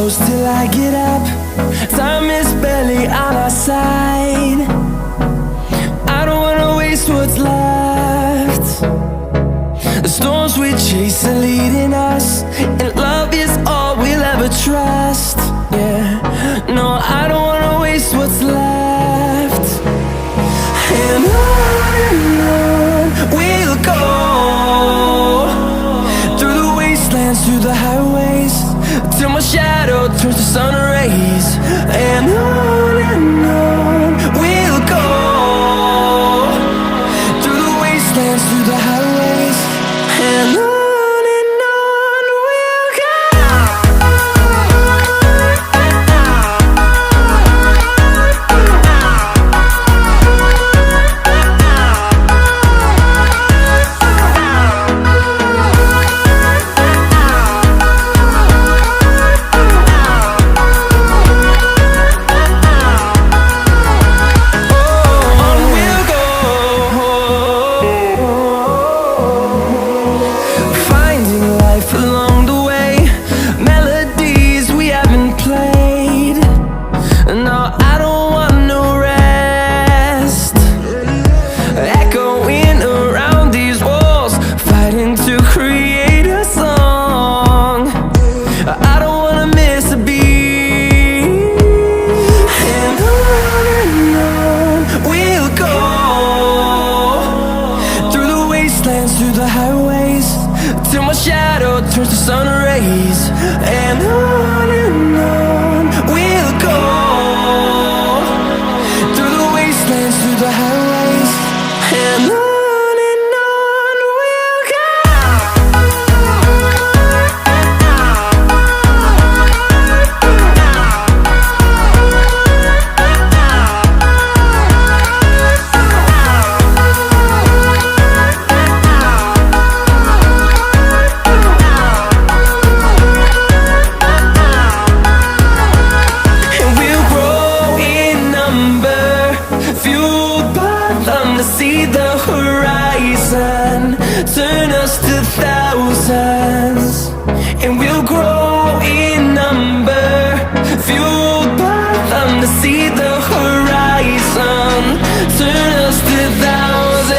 close till I get up. Time is barely on our side. I don't wanna waste what's left. The storms we chase are leading us, and love is all we'll ever trust. Yeah, no, I don't wanna waste what's left. And on we'll go, through the wastelands, through the highways, till my shadow turns to sun rays. And on we'll go, through the wastelands, through the highways, and on we'll go. Along the way, melodies we haven't played. No, I don't want no rest. Echoing around these walls, fighting to create a song. I don't wanna miss a beat. And on we'll go, through the wastelands, through the highways, till my shadow turns to sun rays. And on we'll go, through the wastelands, through the highways, and on we'll go. See the horizon, turn us to thousands, and we'll grow in number, fueled by them. To see the horizon, turn us to thousands,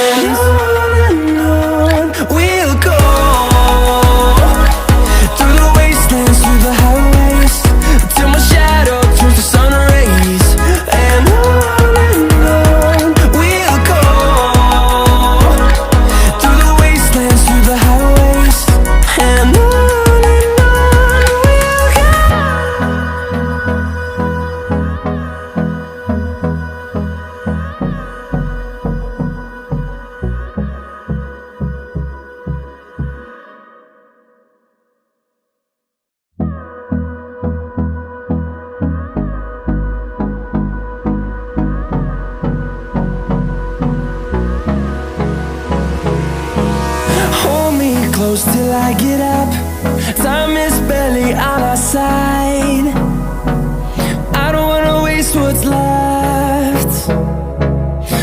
and on we'll go, through the wastelands, through the highways, till my shadow turns to sun rays. And close till I get up. Time is barely on our side. I don't wanna waste what's left.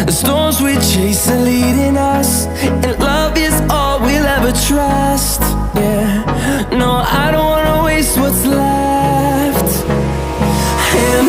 The storms we chase are leading us, and love is all we'll ever trust. Yeah, no, I don't wanna waste what's left. And